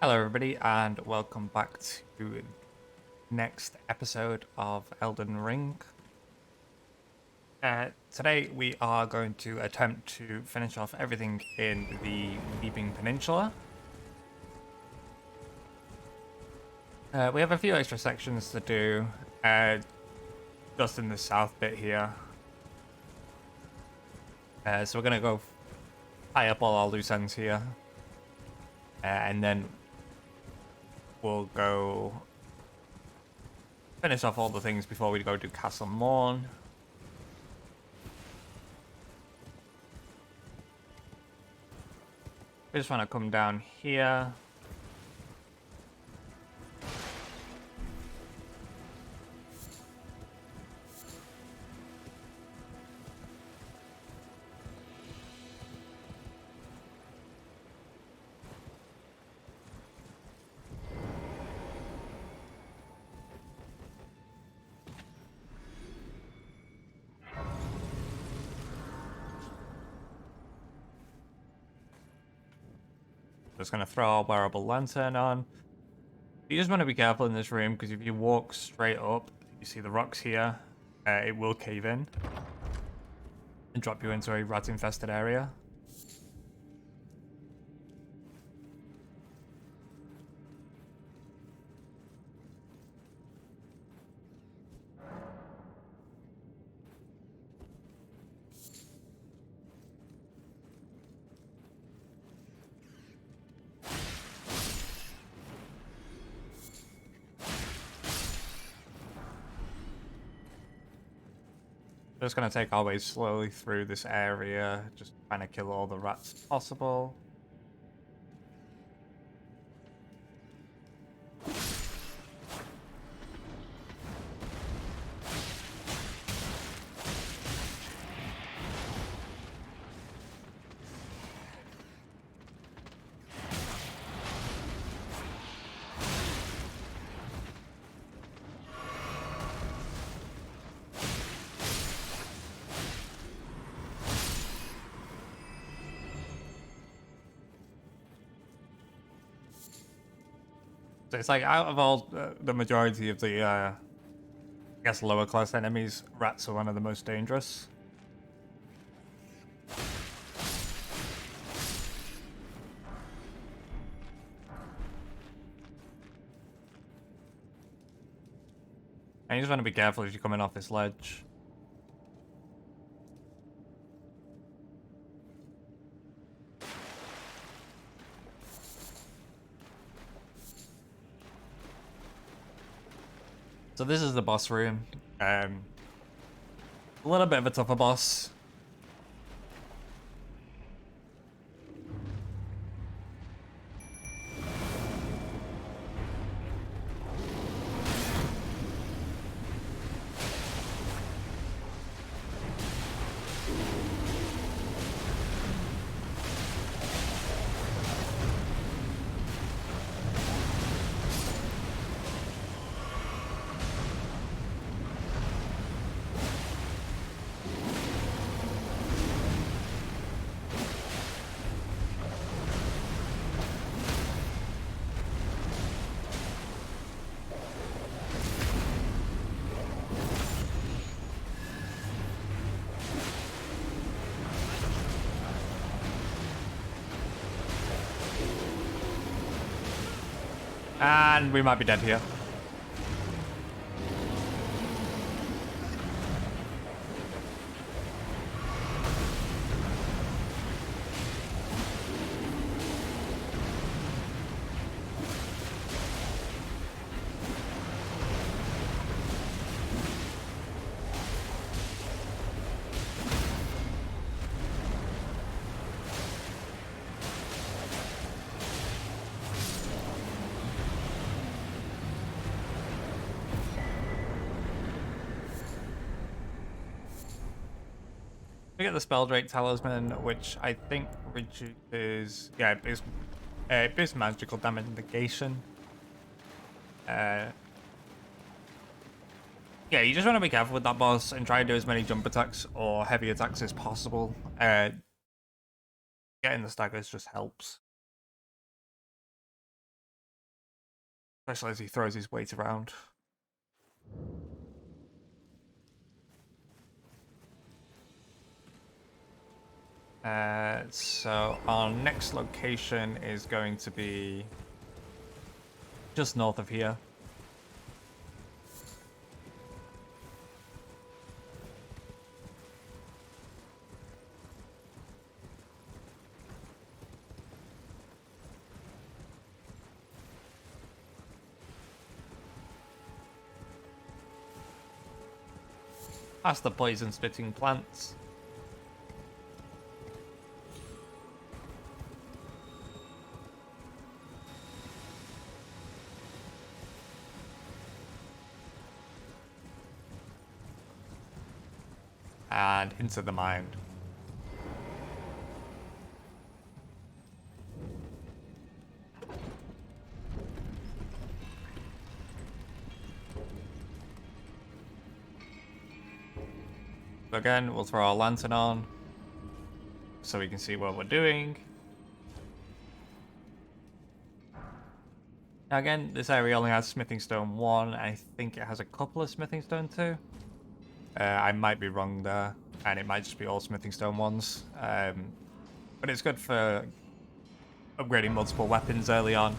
Hello everybody and welcome back to the next episode of Elden Ring. Today we are going to attempt to finish off everything in the Weeping Peninsula. We have a few extra sections to do just in the south bit here. So we're going to go tie up all our loose ends here. And then we'll go finish off all the things before we go to Castle Morne. We just want to come down here. Just going to throw our wearable lantern on. You just want to be careful in this room because if you walk straight up, you see the rocks here, it will cave in and drop you into a rat-infested area. Just going to take our way slowly through this area, just trying to kill all the rats possible. So it's like out of all the majority of the, I guess, lower class enemies, rats are one of the most dangerous. And you just want to be careful if you're coming off this ledge. So this is the boss room. A little bit of a tougher boss. And we might be dead here. We get the Spelldrake Talisman, which I think reduces, yeah, it's magical damage negation. Yeah, you just want to be careful with that boss and try and do as many jump attacks or heavy attacks as possible. Getting the staggers just helps. Especially as he throws his weight around. So our next location is going to be just north of here. Past the poison spitting plants. And into the mine. So again, we'll throw our lantern on so we can see what we're doing. Now again, this area only has smithing stone 1. I think it has a couple of smithing stone 2. I might be wrong there, and it might just be all smithing stone 1s. But it's good for upgrading multiple weapons early on.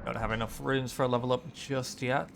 Don't have enough runes for a level up just yet.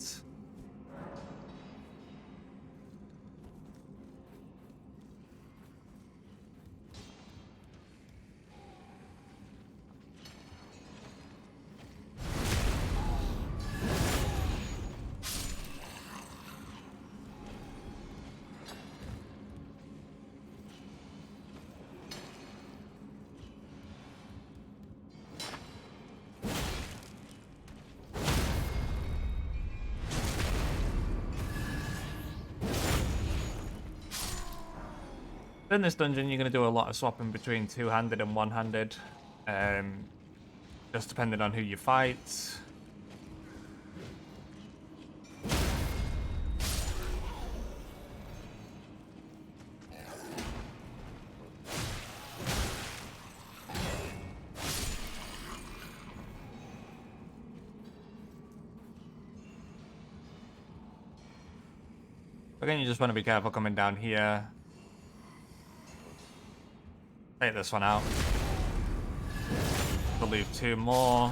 In this dungeon, you're going to do a lot of swapping between two-handed and one-handed, just depending on who you fight. Again, you just want to be careful coming down here. Take this one out. We'll leave 2 more.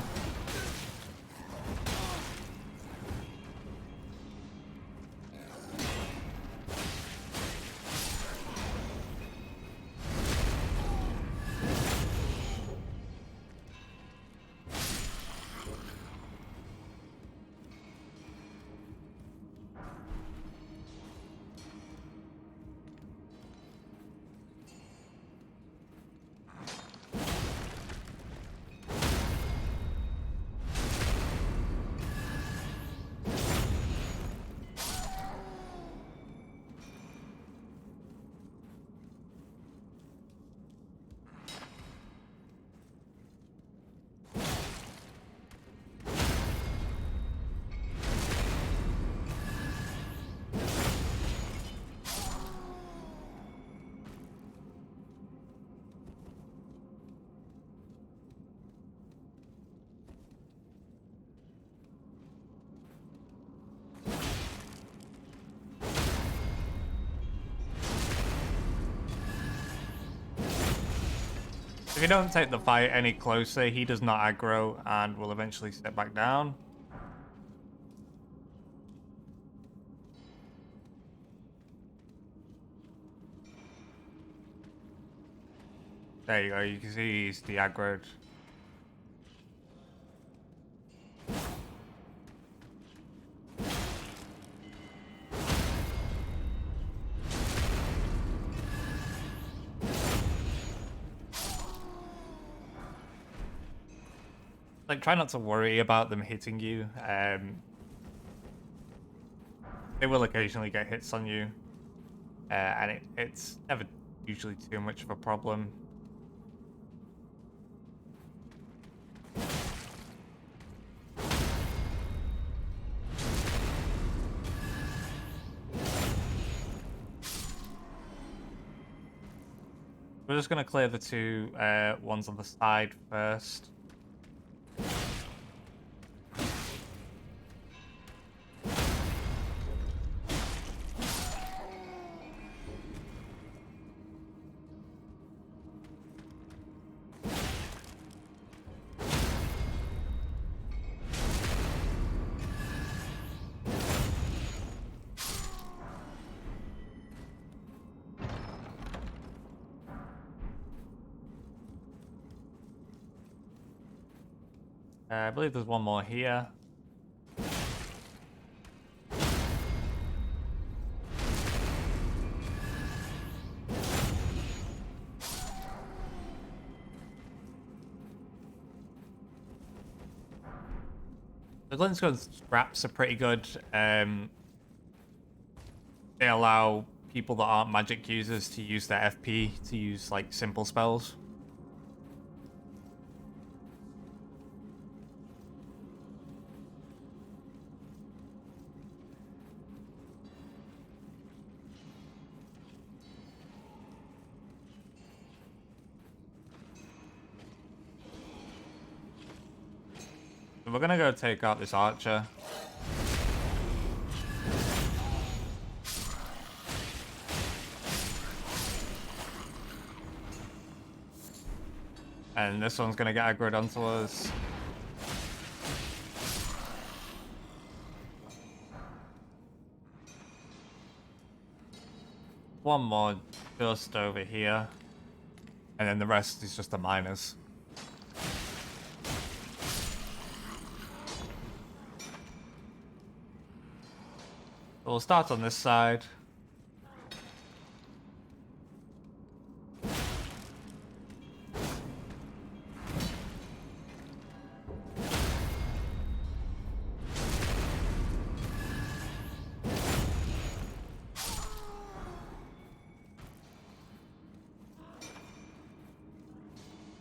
If you don't take the fight any closer, he does not aggro and will eventually step back down. There you go, you can see he's de-aggroed. Like, try not to worry about them hitting you. They will occasionally get hits on you, and it's never usually too much of a problem. we're just going to clear the two ones on the side first. I believe there's one more here. The glintstone scraps are pretty good. They allow people that aren't magic users to use their FP to use like simple spells. So we're gonna go take out this archer. And this one's gonna get aggroed onto us. One more just over here. And then the rest is just the miners. So we'll start on this side.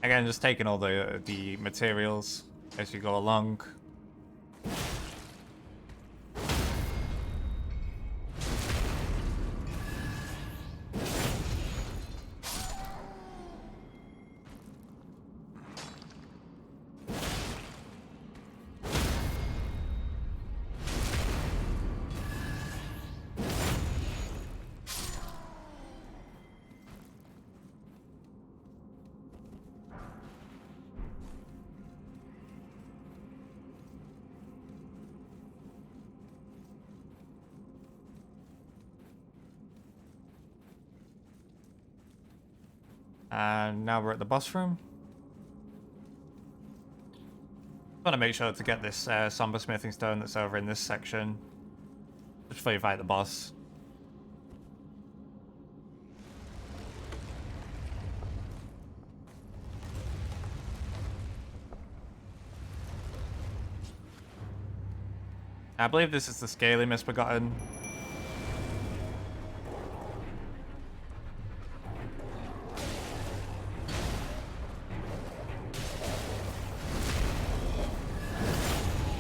Again, just taking all the materials as you go along. And now we're at the boss room. Want to make sure to get this somber smithing stone that's over in this section just before you fight the boss. I believe this is the Scaly Misbegotten.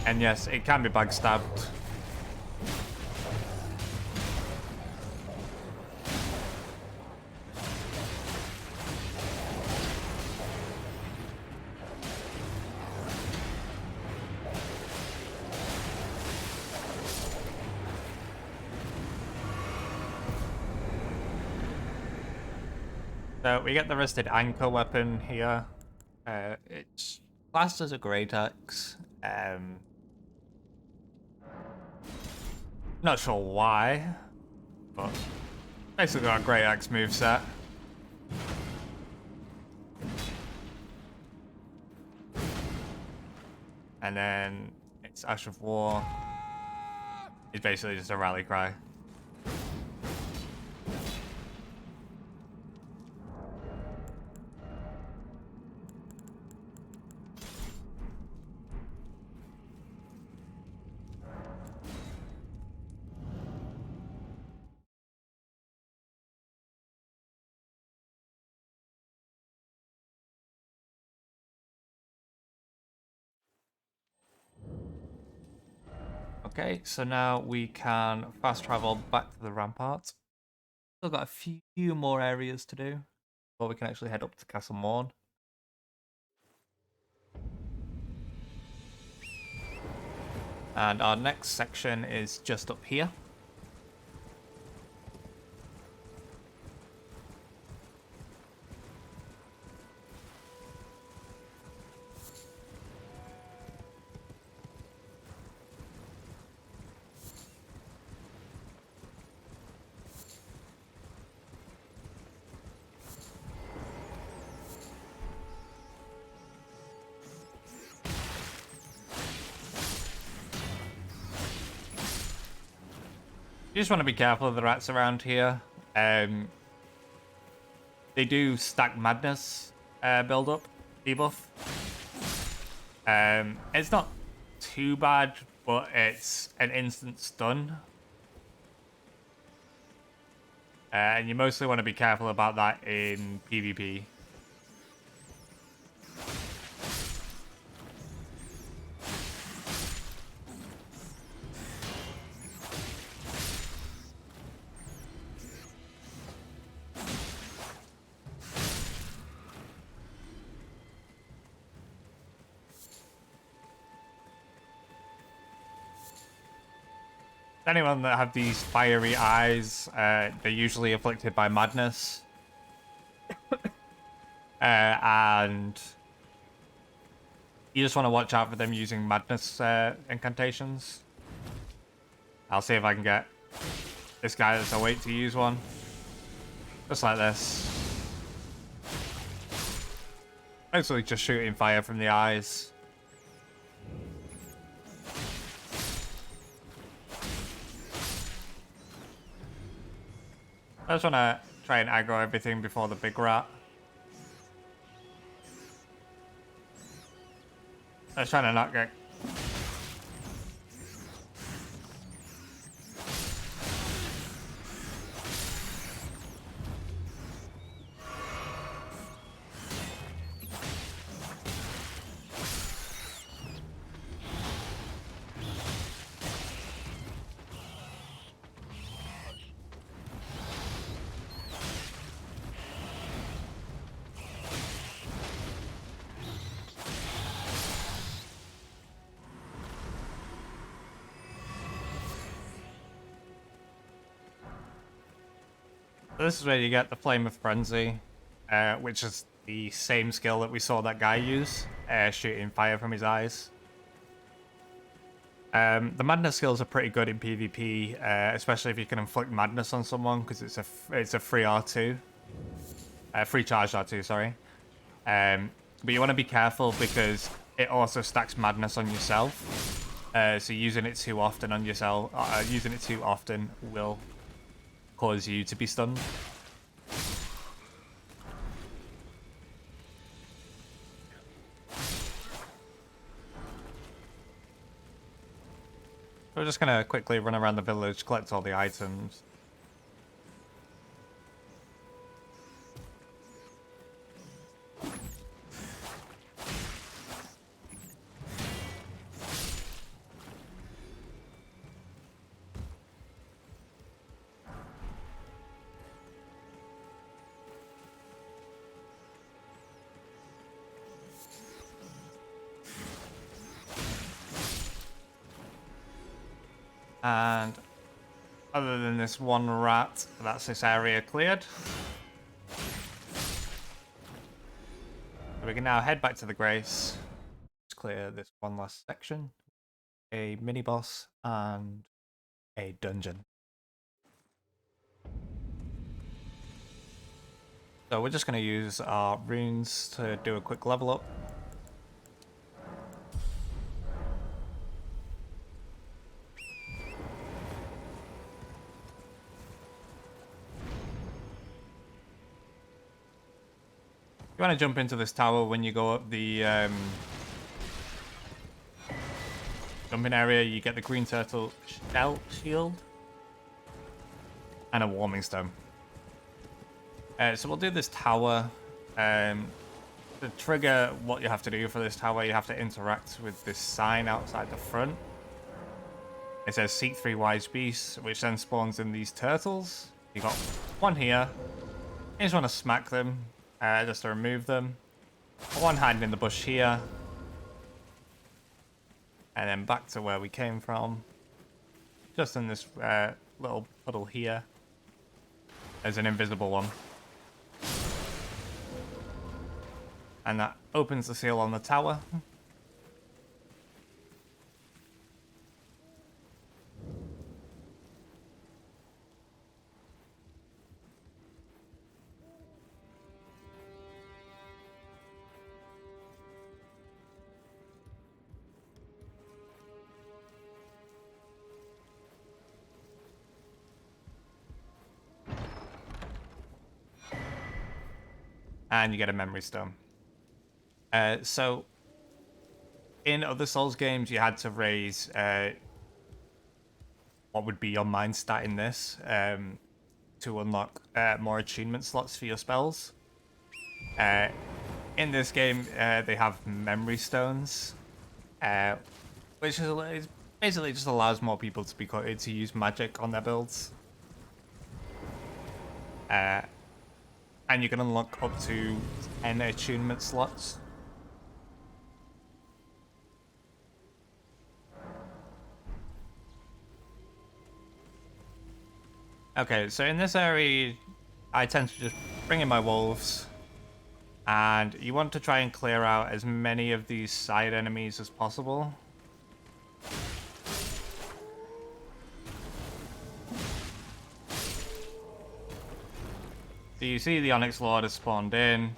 And yes, it can be backstabbed. So we get the Rusted Anchor weapon here. It's classed as a great axe. Not sure why, but basically got a great axe moveset. And then its Ash of War is basically just a rally cry. Okay, so now we can fast travel back to the rampart. Still got a few more areas to do. Or we can actually head up to Castle Morne. And our next section is just up here. You just want to be careful of the rats around here. They do stack madness build up, debuff. It's not too bad, but it's an instant stun. And you mostly want to be careful about that in PvP. Anyone that have these fiery eyes, they're usually afflicted by madness. And you just want to watch out for them using madness incantations. I'll see if I can get this guy that's awake to use one. Just like this. Basically just shooting fire from the eyes. I just want to try and aggro everything before the big rat. I was trying to not get... This is where you get the Flame of Frenzy, which is the same skill that we saw that guy use, shooting fire from his eyes. The madness skills are pretty good in PvP, especially if you can inflict madness on someone, because it's a free R2, free charge R2, sorry. But you want to be careful because it also stacks madness on yourself. So using it too often on yourself, using it too often will cause you to be stunned. We're just gonna quickly run around the village, collect all the items. And other than this one rat, that's this area cleared. So we can now head back to the Grace. Let's clear this one last section. A mini boss and a dungeon. So we're just going to use our runes to do a quick level up. You want to jump into this tower when you go up the jumping area. You get the green turtle shell shield and a warming stone. So we'll do this tower. To trigger what you have to do for this tower, you have to interact with this sign outside the front. It says seek 3 wise beasts, which then spawns in these turtles. You got one here. You just want to smack them. just to remove them. One hiding in the bush here. And then back to where we came from. Just in this little puddle here. There's an invisible one. And that opens the seal on the tower. And you get a memory stone. So, in other Souls games, you had to raise what would be your mind stat in this to unlock more attunement slots for your spells. In this game, they have memory stones, which is basically just allows more people to use magic on their builds. And you can unlock up to 10 attunement slots. Okay, so in this area, I tend to just bring in my wolves. And you want to try and clear out as many of these side enemies as possible. So you see the Onyx Lord has spawned in.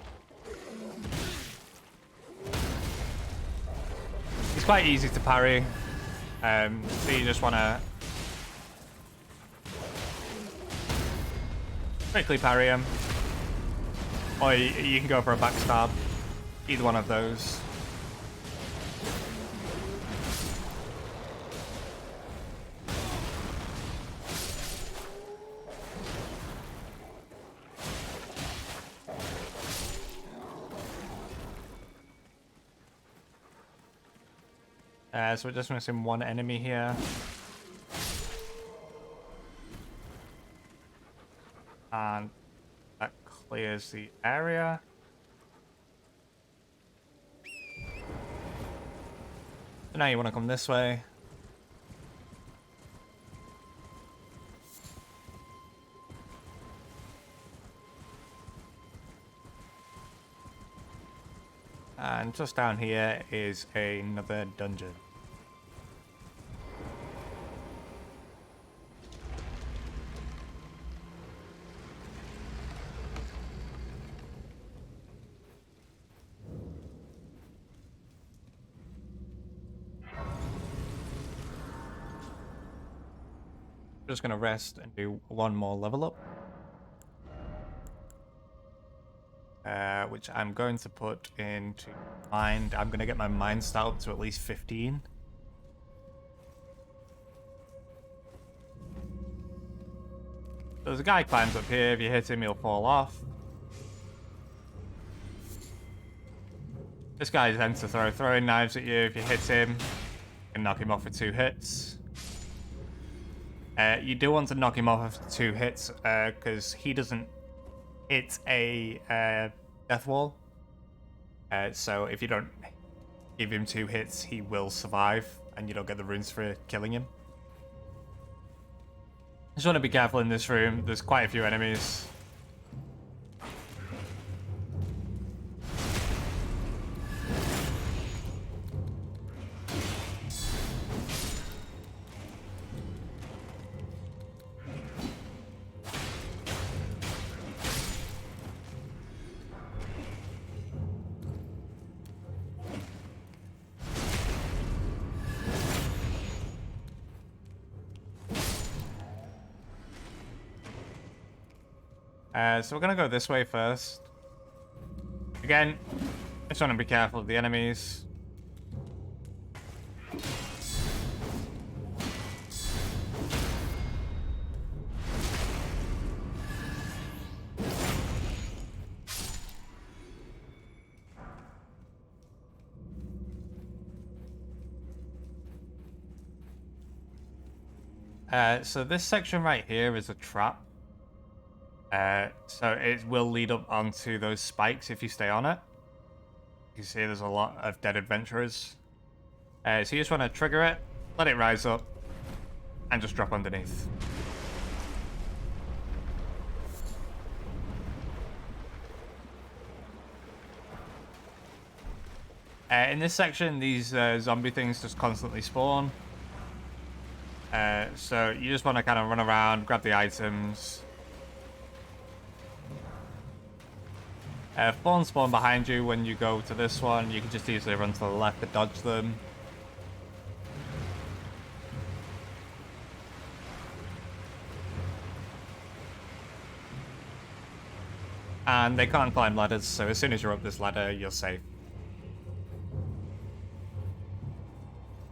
It's quite easy to parry. So you just want to quickly parry him. Or you can go for a backstab. Either one of those. So we're just missing one enemy here. And that clears the area. So now you want to come this way. And just down here is another dungeon. Just gonna rest and do one more level up. Which I'm going to put into mind. I'm gonna get my mind stat up to at least 15. So there's a guy climbs up here. If you hit him, he'll fall off. This guy tends to throw throwing knives at you. If you hit him, you can knock him off with 2 hits. You do want to knock him off with 2 hits because he doesn't hit a death wall. So if you don't give him 2 hits, he will survive and you don't get the runes for killing him. Just want to be careful in this room. There's quite a few enemies. So we're gonna go this way first. Again, just want to be careful of the enemies. So this section right here is a trap. So it will lead up onto those spikes if you stay on it. You can see there's a lot of dead adventurers. So you just want to trigger it, let it rise up, and just drop underneath. In this section, these zombie things just constantly spawn. So you just want to kind of run around, grab the items. Thorns spawn behind you when you go to this one. You can just easily run to the left to dodge them. And they can't climb ladders, so as soon as you're up this ladder, you're safe.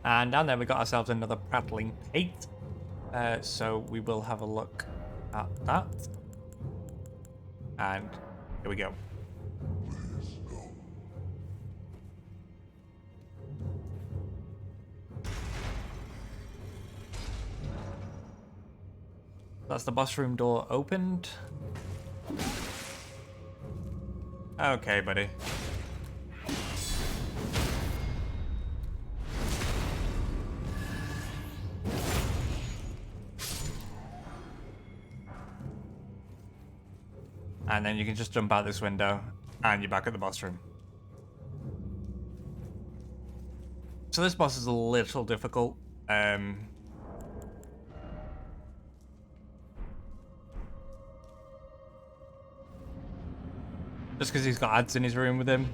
And down there we got ourselves another prattling Kate. So we will have a look at that. And here we go. That's the boss room door opened. Okay, buddy. And then you can just jump out this window and you're back at the boss room. So this boss is a little difficult. Just because he's got ads in his room with him.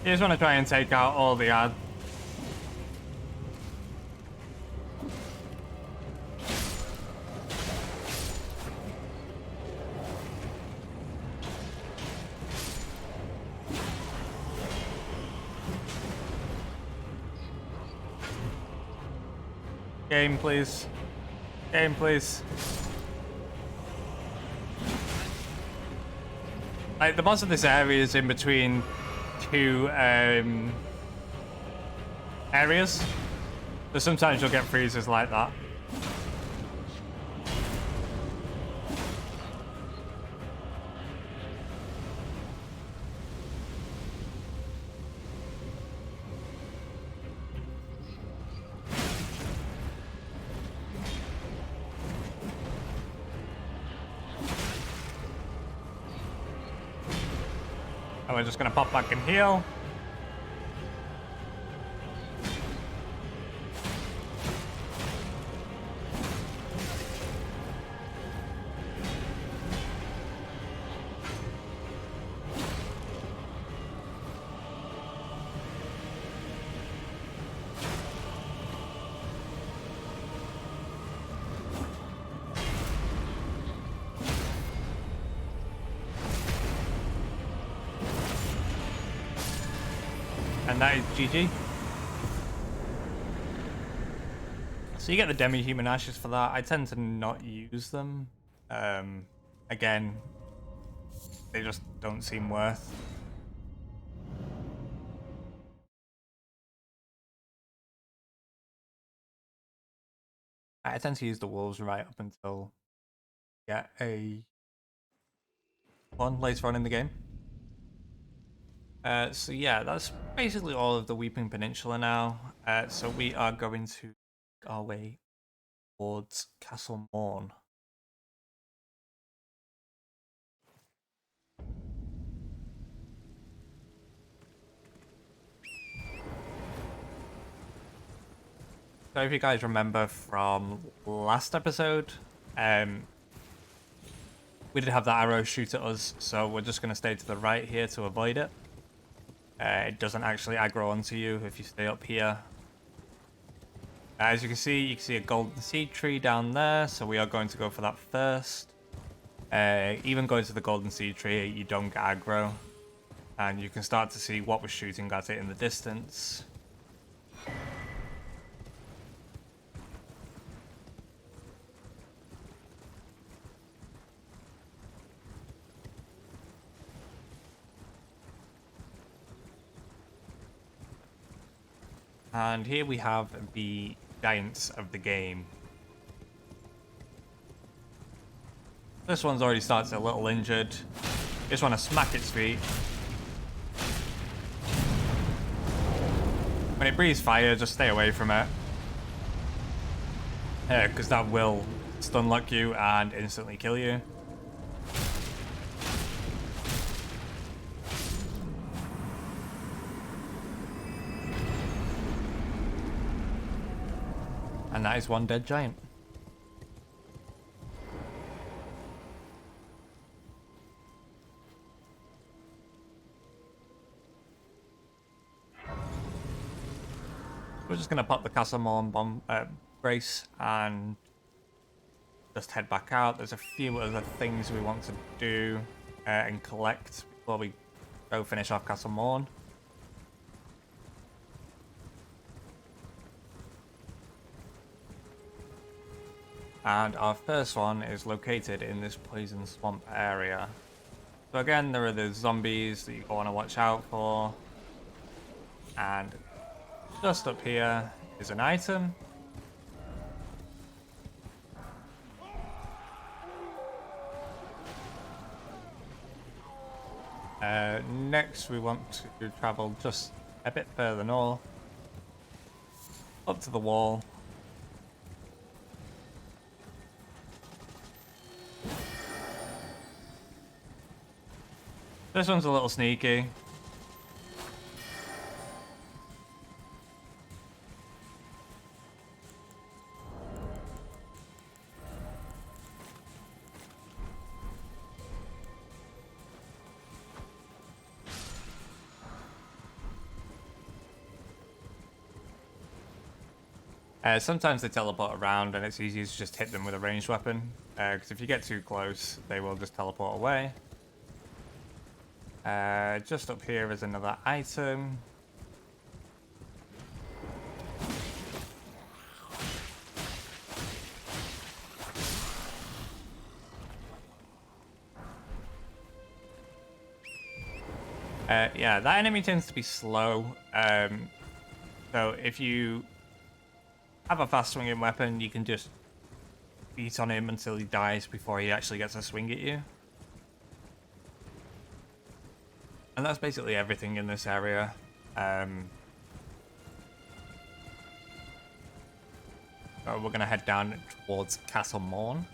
You just want to try and take out all the ads. Game, please. Game, please. Like, the boss of this area is in between two areas. So sometimes you'll get freezes like that. And we're just gonna pop back and heal. And that is GG. So you get the demi-human ashes for that. I tend to not use them. Again, they just don't seem worth. I tend to use the wolves right up until get a one later on in the game. So yeah, that's basically all of the Weeping Peninsula now. So we are going to make our way towards Castle Morne. So if you guys remember from last episode, we did have that arrow shoot at us, so we're just going to stay to the right here to avoid it. It doesn't actually aggro onto you if you stay up here. As you can see a golden seed tree down there, so we are going to go for that first. Even going to the golden seed tree, you don't get aggro. And you can start to see what was shooting at it in the distance. And here we have the giants of the game. This one's already starts a little injured. Just want to smack its feet. When it breathes fire, just stay away from it. Because that will stun lock you and instantly kill you. And that is one dead giant. We're just going to pop the Castle Morne bomb brace and just head back out. There's a few other things we want to do and collect before we go finish off Castle Morne. And our first one is located in this poison swamp area. So again, there are the zombies that you want to watch out for. And just up here is an item. Next, we want to travel just a bit further north, up to the wall. This one's a little sneaky. Sometimes they teleport around and it's easier to just hit them with a ranged weapon. Because if you get too close, they will just teleport away. Just up here is another item. Yeah, that enemy tends to be slow. So if you have a fast swinging weapon, you can just beat on him until he dies before he actually gets a swing at you. And that's basically everything in this area. So we're going to head down towards Castle Morne.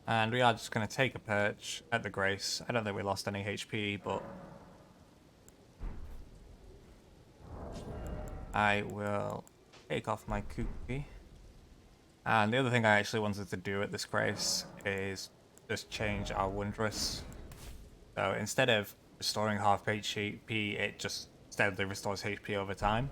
And we are just going to take a perch at the Grace. I don't think we lost any HP, but I will take off my cookie. And the other thing I actually wanted to do at this Grace is just change our Wondrous. So instead of restoring half HP, it just steadily restores HP over time.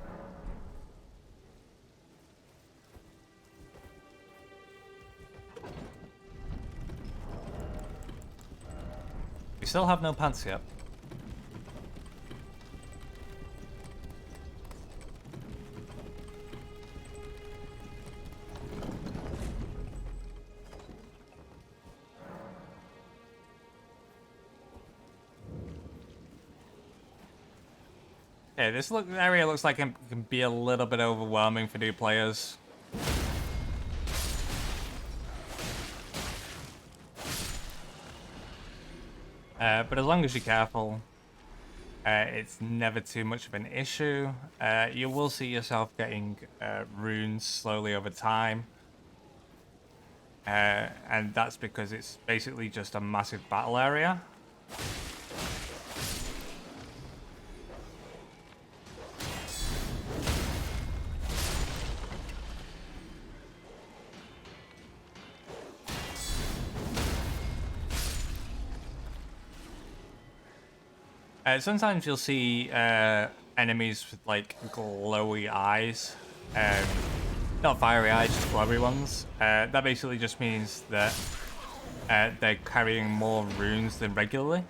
We still have no pants yet. Okay, this area looks like it can be a little bit overwhelming for new players. But as long as you're careful, it's never too much of an issue. You will see yourself getting runes slowly over time. And that's because it's basically just a massive battle area. Sometimes you'll see enemies with like glowy eyes. Not fiery eyes, just glowy ones. That basically just means that they're carrying more runes than regularly.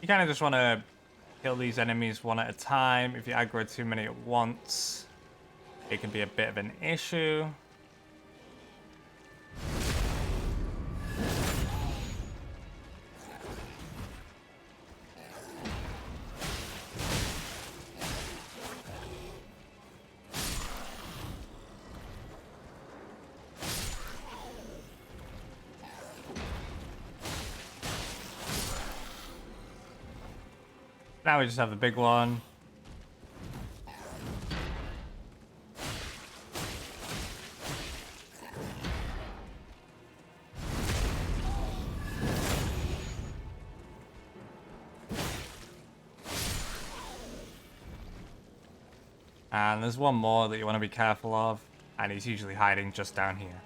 You kind of just want to kill these enemies one at a time. If you aggro too many at once, it can be a bit of an issue. Now we just have the big one. And there's one more that you want to be careful of, and he's usually hiding just down here.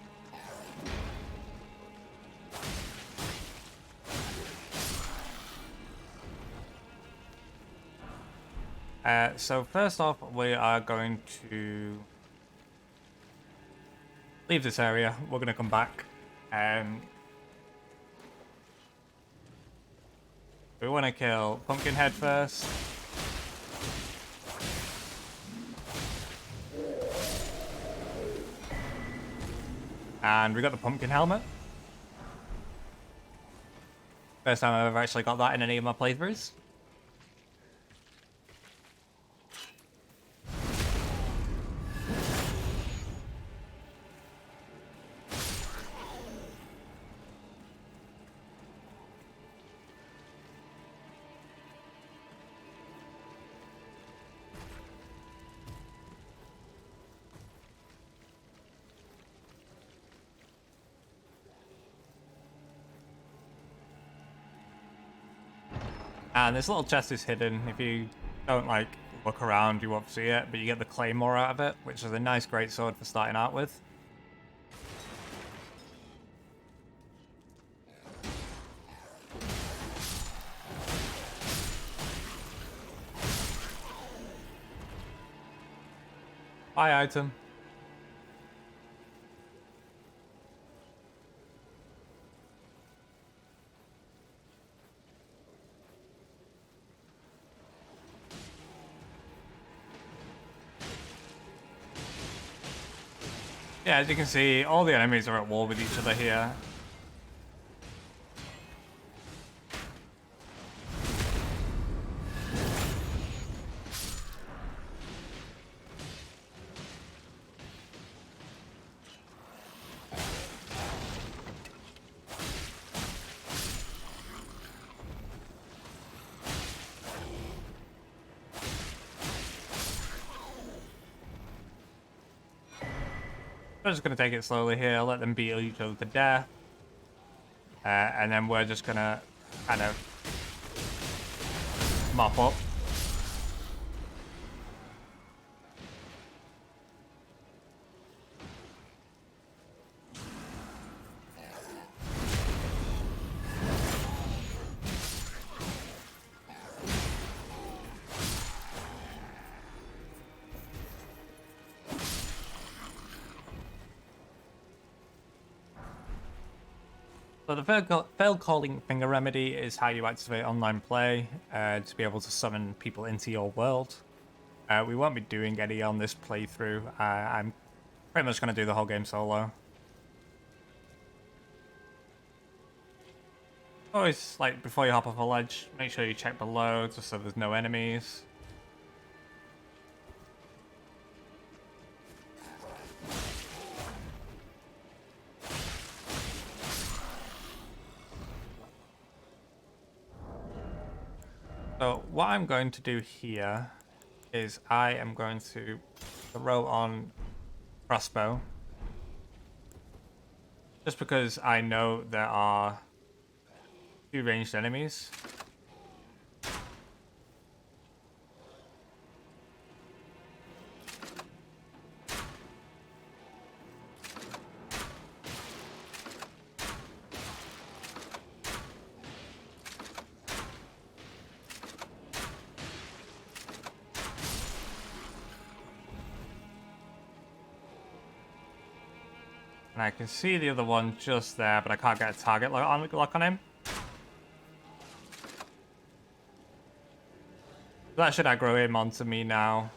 So first off, we are going to leave this area. We're going to come back. We want to kill Pumpkinhead first. And we got the pumpkin helmet. First time I've ever actually got that in any of my playthroughs. And this little chest is hidden. If you don't like look around, you won't see it, but you get the claymore out of it, which is a nice greatsword for starting out with. Buy item. Yeah, as you can see, all the enemies are at war with each other here. We're just going to take it slowly here, let them beat each other to death. And then we're just going to kind of mop up. So the failed calling finger remedy is how you activate online play to be able to summon people into your world. We won't be doing any on this playthrough. I'm pretty much going to do the whole game solo. Always, like, before you hop off a ledge, make sure you check below just so there's no enemies. So what I'm going to do here is I am going to throw on crossbow. Just because I know there are 2 ranged enemies. And I can see the other one just there, but I can't get a target lock on him. That should aggro him onto me now.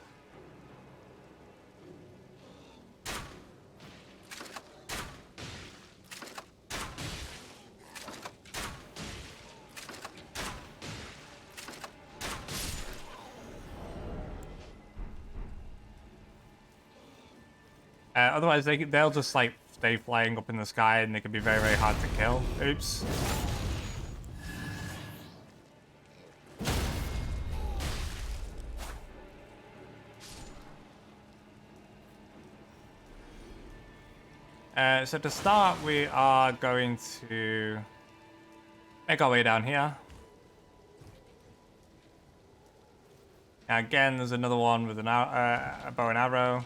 Otherwise, they'll just like stay flying up in the sky, and they can be very, very hard to kill. Oops. So to start, we are going to make our way down here. Again, there's another one with a bow and arrow.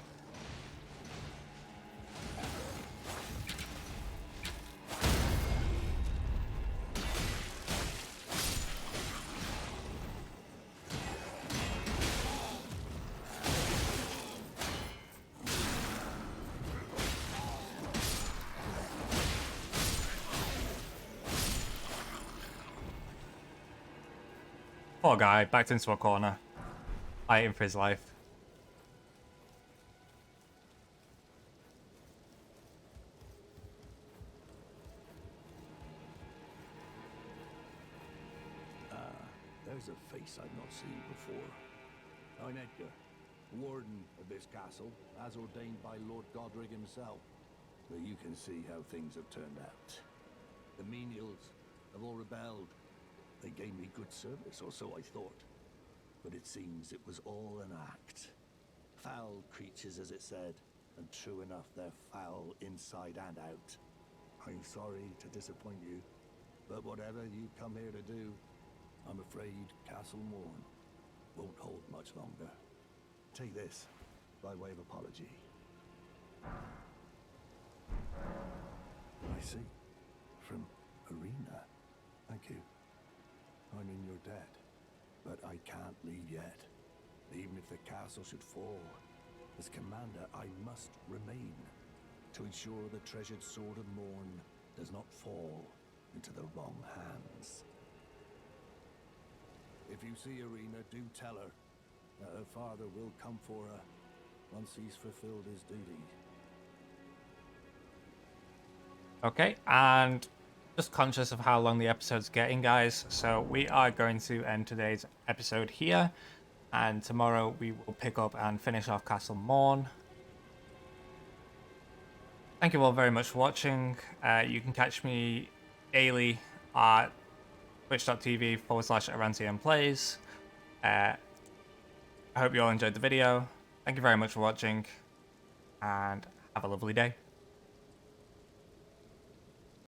Poor guy, backed into a corner, fighting for his life. There's a face I've not seen before. I'm Edgar, warden of this castle, as ordained by Lord Godric himself. But you can see how things have turned out. The menials have all rebelled. They gave me good service, or so I thought. But it seems it was all an act. Foul creatures, as it said, and true enough, they're foul inside and out. I'm sorry to disappoint you, but whatever you come here to do, I'm afraid Castle Morne won't hold much longer. Take this, by way of apology. I see. From Arena. Thank you. I'm in your debt, but I can't leave yet. Even if the castle should fall, as commander, I must remain to ensure the treasured sword of Morne does not fall into the wrong hands. If you see Arena, do tell her that her father will come for her once he's fulfilled his duty. Okay, and just conscious of how long the episode's getting, guys, so we are going to end today's episode here, and tomorrow we will pick up and finish off Castle Morne. Thank you all very much for watching. You can catch me daily at twitch.tv/ArantianPlays. I hope you all enjoyed the video. Thank you very much for watching, and have a lovely day.